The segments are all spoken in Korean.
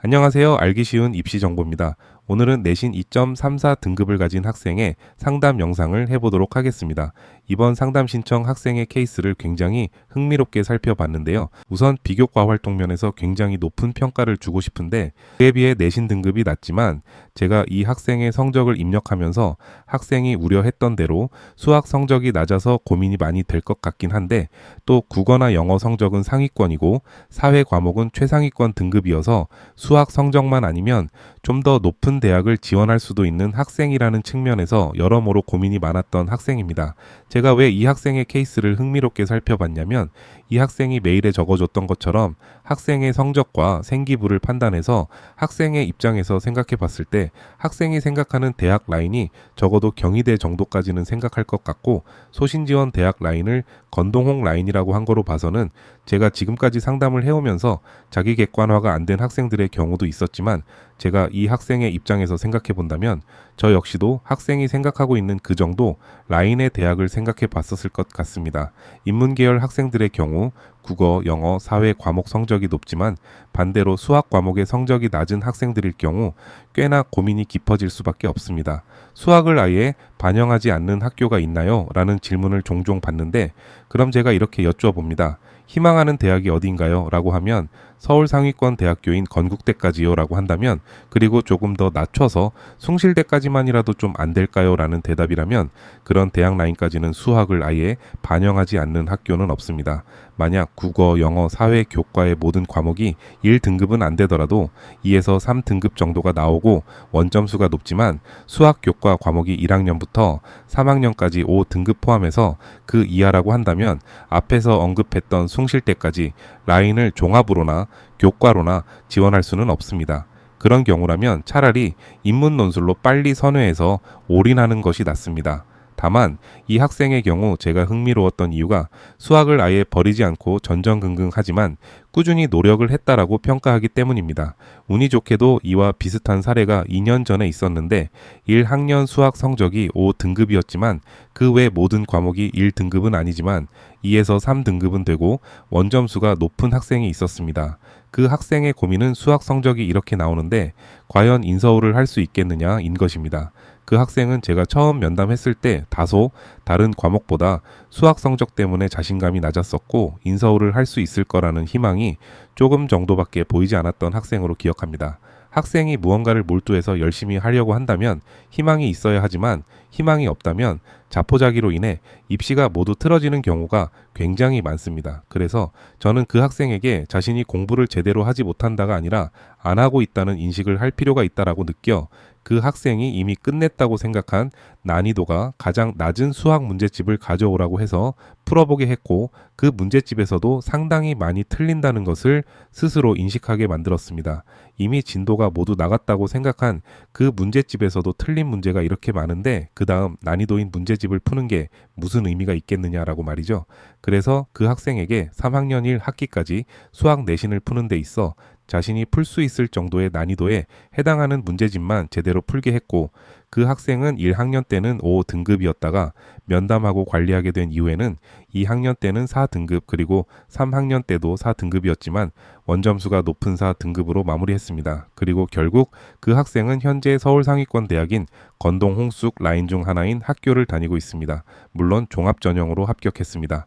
안녕하세요. 알기 쉬운 입시 정보입니다. 오늘은 내신 2.34 등급을 가진 학생의 상담 영상을 해보도록 하겠습니다. 이번 상담 신청 학생의 케이스를 굉장히 흥미롭게 살펴봤는데요. 우선 비교과 활동면에서 굉장히 높은 평가를 주고 싶은데 그에 비해 내신 등급이 낮지만 제가 이 학생의 성적을 입력하면서 학생이 우려했던 대로 수학 성적이 낮아서 고민이 많이 될 것 같긴 한데 또 국어나 영어 성적은 상위권이고 사회 과목은 최상위권 등급이어서 수학 성적만 아니면 좀 더 높은 대학을 지원할 수도 있는 학생이라는 측면에서 여러모로 고민이 많았던 학생입니다. 제가 왜 이 학생의 케이스를 흥미롭게 살펴봤냐면 이 학생이 메일에 적어줬던 것처럼 학생의 성적과 생기부를 판단해서 학생의 입장에서 생각해 봤을 때 학생이 생각하는 대학 라인이 적어도 경희대 정도까지는 생각할 것 같고 소신지원 대학 라인을 건동홍 라인이라고 한 거로 봐서는 제가 지금까지 상담을 해오면서 자기 객관화가 안 된 학생들의 경우도 있었지만 제가 이 학생의 입장에서 생각해 본다면 저 역시도 학생이 생각하고 있는 그 정도 라인의 대학을 생각해 봤었을 것 같습니다. 인문계열 학생들의 경우 국어, 영어, 사회 과목 성적이 높지만 반대로 수학 과목의 성적이 낮은 학생들일 경우 꽤나 고민이 깊어질 수밖에 없습니다. 수학을 아예 반영하지 않는 학교가 있나요? 라는 질문을 종종 받는데 그럼 제가 이렇게 여쭈어봅니다. 희망하는 대학이 어딘가요? 라고 하면 서울 상위권 대학교인 건국대까지요 라고 한다면 그리고 조금 더 낮춰서 숭실대까지만이라도 좀 안 될까요? 라는 대답이라면 그런 대학 라인까지는 수학을 아예 반영하지 않는 학교는 없습니다. 만약 국어, 영어, 사회, 교과의 모든 과목이 1등급은 안 되더라도 2에서 3등급 정도가 나오고 원점수가 높지만 수학, 교과 과목이 1학년부터 3학년까지 5등급 포함해서 그 이하라고 한다면 앞에서 언급했던 숭실대까지 라인을 종합으로나 교과로나 지원할 수는 없습니다. 그런 경우라면 차라리 인문 논술로 빨리 선회해서 올인하는 것이 낫습니다. 다만 이 학생의 경우 제가 흥미로웠던 이유가 수학을 아예 버리지 않고 전전긍긍하지만 꾸준히 노력을 했다라고 평가하기 때문입니다. 운이 좋게도 이와 비슷한 사례가 2년 전에 있었는데 1학년 수학 성적이 5등급이었지만 그 외 모든 과목이 1등급은 아니지만 2에서 3등급은 되고 원점수가 높은 학생이 있었습니다. 그 학생의 고민은 수학 성적이 이렇게 나오는데 과연 인서울을 할 수 있겠느냐인 것입니다. 그 학생은 제가 처음 면담했을 때 다소 다른 과목보다 수학 성적 때문에 자신감이 낮았었고 인서울을 할 수 있을 거라는 희망이 조금 정도밖에 보이지 않았던 학생으로 기억합니다. 학생이 무언가를 몰두해서 열심히 하려고 한다면 희망이 있어야 하지만 희망이 없다면 자포자기로 인해 입시가 모두 틀어지는 경우가 굉장히 많습니다. 그래서 저는 그 학생에게 자신이 공부를 제대로 하지 못한다가 아니라 안 하고 있다는 인식을 할 필요가 있다라고 느껴 그 학생이 이미 끝냈다고 생각한 난이도가 가장 낮은 수학 문제집을 가져오라고 해서 풀어보게 했고 그 문제집에서도 상당히 많이 틀린다는 것을 스스로 인식하게 만들었습니다. 이미 진도가 모두 나갔다고 생각한 그 문제집에서도 틀린 문제가 이렇게 많은데 그 다음 난이도인 문제집을 푸는 게 무슨 의미가 있겠느냐라고 말이죠. 그래서 그 학생에게 3학년 1학기까지 수학 내신을 푸는 데 있어 자신이 풀 수 있을 정도의 난이도에 해당하는 문제집만 제대로 풀게 했고 그 학생은 1학년 때는 5등급이었다가 면담하고 관리하게 된 이후에는 2학년 때는 4등급 그리고 3학년 때도 4등급이었지만 원점수가 높은 4등급으로 마무리했습니다. 그리고 결국 그 학생은 현재 서울 상위권 대학인 건동 홍숙 라인 중 하나인 학교를 다니고 있습니다. 물론 종합전형으로 합격했습니다.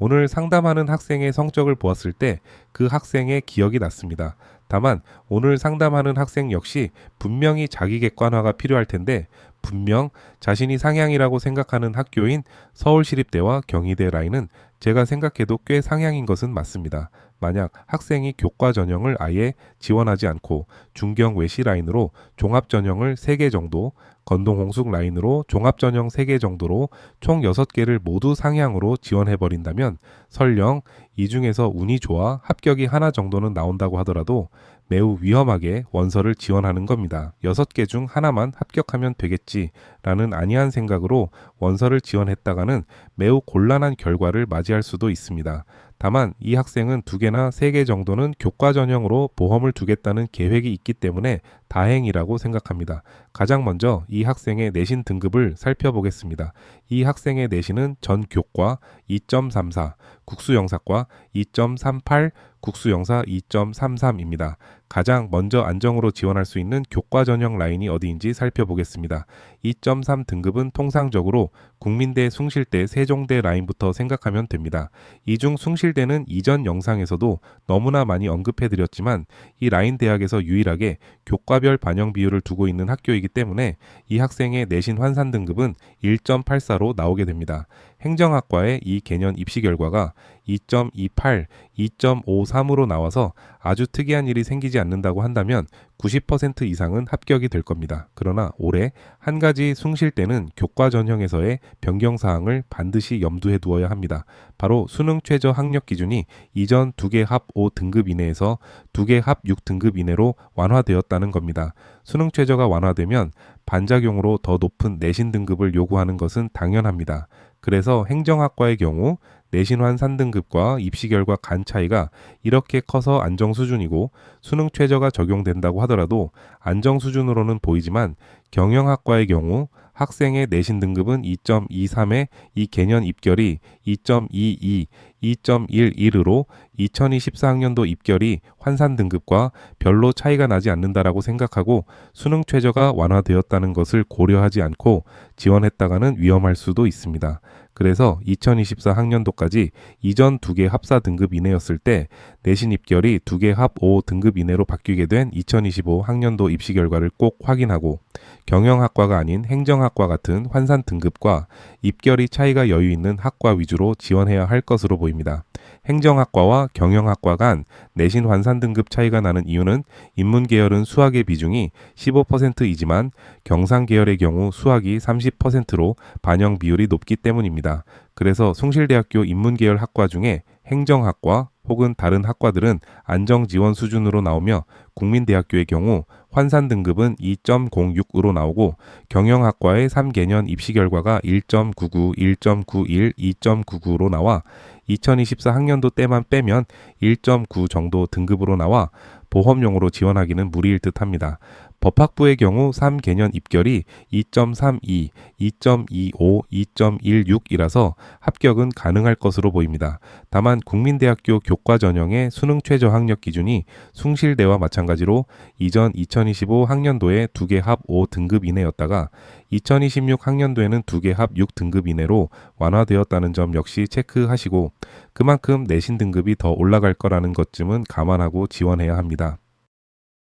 오늘 상담하는 학생의 성적을 보았을 때 그 학생의 기억이 났습니다. 다만 오늘 상담하는 학생 역시 분명히 자기 객관화가 필요할 텐데 분명 자신이 상향이라고 생각하는 학교인 서울시립대와 경희대 라인은 제가 생각해도 꽤 상향인 것은 맞습니다. 만약 학생이 교과 전형을 아예 지원하지 않고 중경 외시 라인으로 종합 전형을 3개 정도, 건동 홍숙 라인으로 종합 전형 3개 정도로 총 6개를 모두 상향으로 지원해 버린다면 설령 이 중에서 운이 좋아 합격이 하나 정도는 나온다고 하더라도 매우 위험하게 원서를 지원하는 겁니다. 6개 중 하나만 합격하면 되겠지라는 안이한 생각으로 원서를 지원했다가는 매우 곤란한 결과를 맞이할 수도 있습니다. 다만 이 학생은 2개나 3개 정도는 교과 전형으로 보험을 두겠다는 계획이 있기 때문에 다행이라고 생각합니다. 가장 먼저 이 학생의 내신 등급을 살펴보겠습니다. 이 학생의 내신은 전 교과 2.34, 국수영사과 2.38, 국수영사 2.33입니다. 가장 먼저 안정으로 지원할 수 있는 교과 전형 라인이 어디인지 살펴보겠습니다. 2.3 등급은 통상적으로 국민대, 숭실대, 세종대 라인부터 생각하면 됩니다. 이 중 숭실대는 이전 영상에서도 너무나 많이 언급해드렸지만 이 라인 대학에서 유일하게 교과별 반영 비율을 두고 있는 학교이기 때문에 이 학생의 내신 환산 등급은 1.84로 나오게 됩니다. 행정학과의 이 개년 입시 결과가 2.28, 2.53으로 나와서 아주 특이한 일이 생기지 않는다고 한다면 90% 이상은 합격이 될 겁니다. 그러나 올해 한 가지 숭실대는 교과 전형에서의 변경사항을 반드시 염두에 두어야 합니다. 바로 수능 최저 학력 기준이 이전 2개 합 5등급 이내에서 2개 합 6등급 이내로 완화되었다는 겁니다. 수능 최저가 완화되면 반작용으로 더 높은 내신 등급을 요구하는 것은 당연합니다. 그래서 행정학과의 경우 내신 환산 등급과 입시 결과 간 차이가 이렇게 커서 안정 수준이고 수능 최저가 적용된다고 하더라도 안정 수준으로는 보이지만 경영학과의 경우 학생의 내신 등급은 2.23에 이 개년 입결이 2.22, 2.11으로 2024학년도 입결이 환산 등급과 별로 차이가 나지 않는다라고 생각하고 수능 최저가 완화되었다는 것을 고려하지 않고 지원했다가는 위험할 수도 있습니다. 그래서 2024학년도까지 이전 2개 합사 등급 이내였을 때 내신 입결이 2개 합 5 등급 이내로 바뀌게 된 2025학년도 입시 결과를 꼭 확인하고 경영학과가 아닌 행정학과 같은 환산 등급과 입결이 차이가 여유 있는 학과 위주로 지원해야 할 것으로 보입니다. 행정학과와 경영학과 간 내신 환산 등급 차이가 나는 이유는 인문계열은 수학의 비중이 15%이지만 경상계열의 경우 수학이 30%로 반영 비율이 높기 때문입니다. 그래서 숭실대학교 인문계열 학과 중에 행정학과 혹은 다른 학과들은 안정 지원 수준으로 나오며 국민대학교의 경우 환산 등급은 2.06으로 나오고 경영학과의 3개년 입시 결과가 1.99, 1.91, 2.99로 나와 2024학년도 때만 빼면 1.9 정도 등급으로 나와 보험용으로 지원하기는 무리일 듯합니다. 법학부의 경우 3개년 입결이 2.32, 2.25, 2.16이라서 합격은 가능할 것으로 보입니다. 다만 국민대학교 교과 전형의 수능 최저 학력 기준이 숭실대와 마찬가지로 이전 2025 학년도에 2개 합 5등급 이내였다가 2026 학년도에는 2개 합 6등급 이내로 완화되었다는 점 역시 체크하시고 그만큼 내신 등급이 더 올라갈 거라는 것쯤은 감안하고 지원해야 합니다.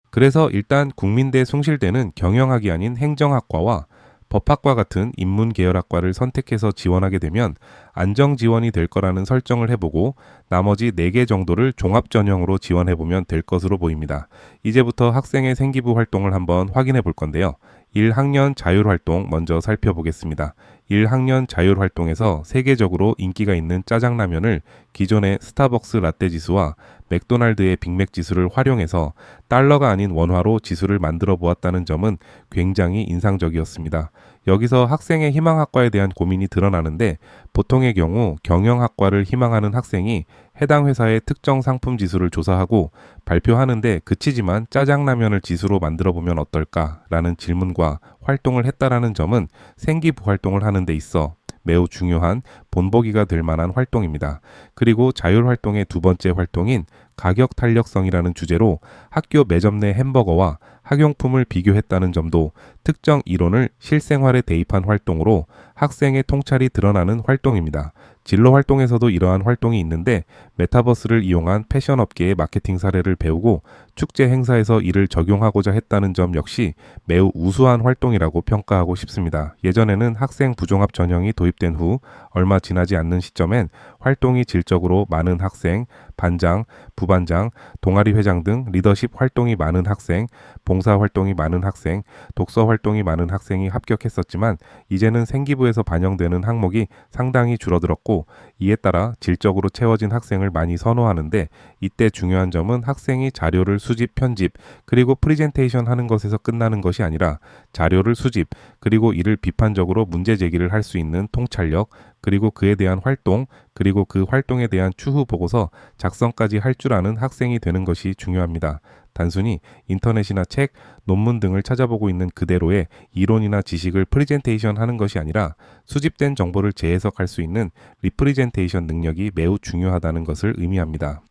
그래서 일단 국민대 숭실대는 경영학이 아닌 행정학과와 법학과 같은 인문계열학과를 선택해서 지원하게 되면 안정 지원이 될 거라는 설정을 해보고 나머지 4개 정도를 종합전형으로 지원해보면 될 것으로 보입니다. 이제부터 학생의 생기부 활동을 한번 확인해 볼 건데요. 1학년 자율활동 먼저 살펴보겠습니다. 1학년 자율활동에서 세계적으로 인기가 있는 짜장라면을 기존의 스타벅스 라떼 지수와 맥도날드의 빅맥 지수를 활용해서 달러가 아닌 원화로 지수를 만들어 보았다는 점은 굉장히 인상적이었습니다. 여기서 학생의 희망학과에 대한 고민이 드러나는데 보통의 경우 경영학과를 희망하는 학생이 해당 회사의 특정 상품 지수를 조사하고 발표하는데 그치지만 짜장라면을 지수로 만들어 보면 어떨까라는 질문과 활동을 했다라는 점은 생기부 활동을 하는 데 있어 매우 중요한 본보기가 될 만한 활동입니다. 그리고 자율활동의 두 번째 활동인 가격 탄력성이라는 주제로 학교 매점 내 햄버거와 학용품을 비교했다는 점도 특정 이론을 실생활에 대입한 활동으로 학생의 통찰이 드러나는 활동입니다. 진로 활동에서도 이러한 활동이 있는데 메타버스를 이용한 패션 업계의 마케팅 사례를 배우고 축제 행사에서 이를 적용하고자 했다는 점 역시 매우 우수한 활동이라고 평가하고 싶습니다. 예전에는 학생 부종합 전형이 도입된 후 얼마 지나지 않는 시점엔 활동이 질적으로 많은 학생, 반장, 부반장, 동아리 회장 등 리더십 활동이 많은 학생, 봉사 활동이 많은 학생, 독서 활동이 많은 학생이 합격했었지만 이제는 생기부에서 반영되는 항목이 상당히 줄어들었고 이에 따라 질적으로 채워진 학생을 많이 선호하는데 이때 중요한 점은 학생이 자료를 수집, 편집, 그리고 프리젠테이션 하는 것에서 끝나는 것이 아니라 자료를 수집, 그리고 이를 비판적으로 문제 제기를 할 수 있는 통찰력, 그리고 그에 대한 활동, 그리고 그 활동에 대한 추후 보고서 작성까지 할 줄 아는 학생이 되는 것이 중요합니다. 단순히 인터넷이나 책, 논문 등을 찾아보고 있는 그대로의 이론이나 지식을 프리젠테이션 하는 것이 아니라 수집된 정보를 재해석할 수 있는 리프리젠테이션 능력이 매우 중요하다는 것을 의미합니다.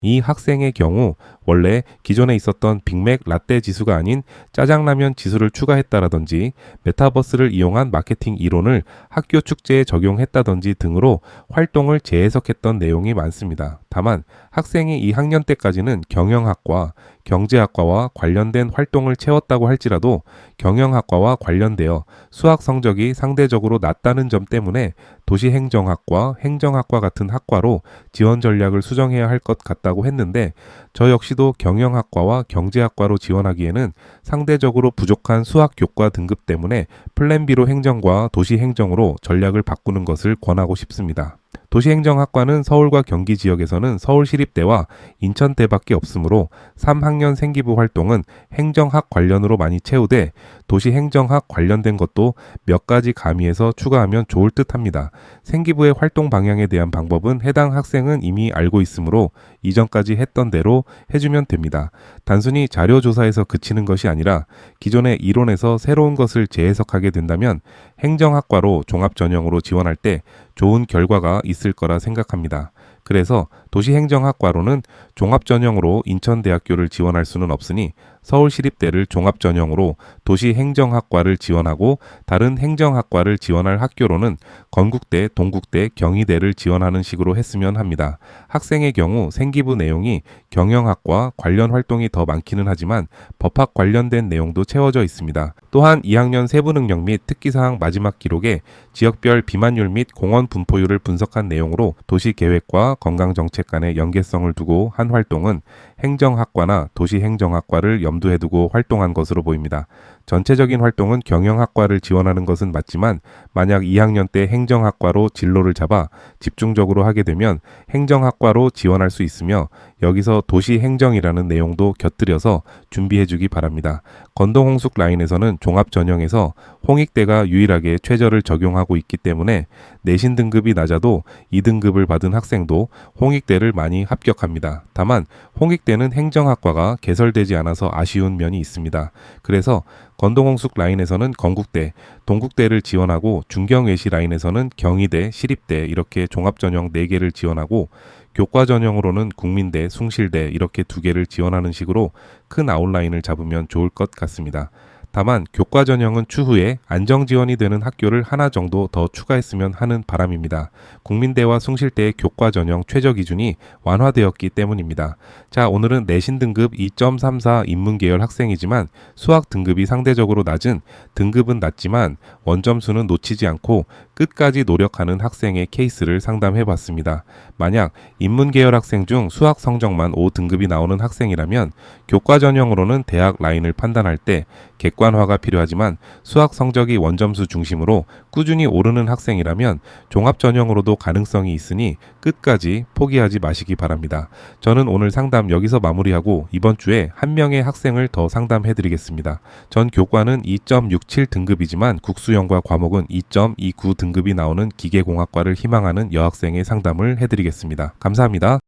이 학생의 경우 원래 기존에 있었던 빅맥 라떼 지수가 아닌 짜장라면 지수를 추가했다라든지 메타버스를 이용한 마케팅 이론을 학교 축제에 적용했다든지 등으로 활동을 재해석했던 내용이 많습니다. 다만 학생이 이 학년 때까지는 경영학과, 경제학과와 관련된 활동을 채웠다고 할지라도 경영학과와 관련되어 수학 성적이 상대적으로 낮다는 점 때문에 도시행정학과, 행정학과 같은 학과로 지원 전략을 수정해야 할 것 같다고 했는데 저 역시도 경영학과와 경제학과로 지원하기에는 상대적으로 부족한 수학 교과 등급 때문에 플랜 B로 행정과 도시행정으로 전략을 바꾸는 것을 권하고 싶습니다. 도시행정학과는 서울과 경기 지역에서는 서울시립대와 인천대밖에 없으므로 3학년 생기부 활동은 행정학 관련으로 많이 채우되 도시행정학 관련된 것도 몇 가지 가미해서 추가하면 좋을 듯합니다. 생기부의 활동 방향에 대한 방법은 해당 학생은 이미 알고 있으므로 이전까지 했던 대로 해주면 됩니다. 단순히 자료조사에서 그치는 것이 아니라 기존의 이론에서 새로운 것을 재해석하게 된다면 행정학과로 종합전형으로 지원할 때 좋은 결과가 있을 거라 생각합니다. 그래서 도시행정학과로는 종합전형으로 인천대학교를 지원할 수는 없으니 서울시립대를 종합전형으로 도시행정학과를 지원하고 다른 행정학과를 지원할 학교로는 건국대, 동국대, 경희대를 지원하는 식으로 했으면 합니다. 학생의 경우 생기부 내용이 경영학과 관련 활동이 더 많기는 하지만 법학 관련된 내용도 채워져 있습니다. 또한 2학년 세부능력 및 특기사항 마지막 기록에 지역별 비만율 및 공원 분포율을 분석한 내용으로 도시계획과 건강정책 간의 연계성을 두고 한 활동은 행정학과나 도시행정학과를 염두에 두고 활동한 것으로 보입니다. 전체적인 활동은 경영학과를 지원하는 것은 맞지만 만약 2학년 때 행정학과로 진로를 잡아 집중적으로 하게 되면 행정학과로 지원할 수 있으며 여기서 도시행정이라는 내용도 곁들여서 준비해 주기 바랍니다. 건동홍숙 라인에서는 종합전형에서 홍익대가 유일하게 최저를 적용하고 있기 때문에 내신 등급이 낮아도 2등급을 받은 학생도 홍익대를 많이 합격합니다. 다만 홍익대는 행정학과가 개설되지 않아서 아쉬운 면이 있습니다. 그래서 건동홍숙 라인에서는 건국대, 동국대를 지원하고 중경외시 라인에서는 경희대, 시립대 이렇게 종합전형 4개를 지원하고 교과 전형으로는 국민대, 숭실대 이렇게 2개를 지원하는 식으로 큰 아웃라인을 잡으면 좋을 것 같습니다. 다만 교과 전형은 추후에 안정 지원이 되는 학교를 하나 정도 더 추가했으면 하는 바람입니다. 국민대와 숭실대의 교과 전형 최저 기준이 완화되었기 때문입니다. 자, 오늘은 내신 등급 2.34 인문계열 학생이지만 수학 등급이 상대적으로 낮은 등급은 낮지만 원점수는 놓치지 않고 끝까지 노력하는 학생의 케이스를 상담해 봤습니다. 만약 인문계열 학생 중 수학 성적만 5등급이 나오는 학생이라면 교과 전형으로는 대학 라인을 판단할 때 객관화가 필요하지만 수학 성적이 원점수 중심으로 꾸준히 오르는 학생이라면 종합 전형으로도 가능성이 있으니 끝까지 포기하지 마시기 바랍니다. 저는 오늘 상담 여기서 마무리하고 이번 주에 한 명의 학생을 더 상담해 드리겠습니다. 전 교과는 2.67 등급이지만 국수형과 과목은 2.29 등급이 나오는 기계공학과를 희망하는 여학생의 상담을 해드리겠습니다. 감사합니다.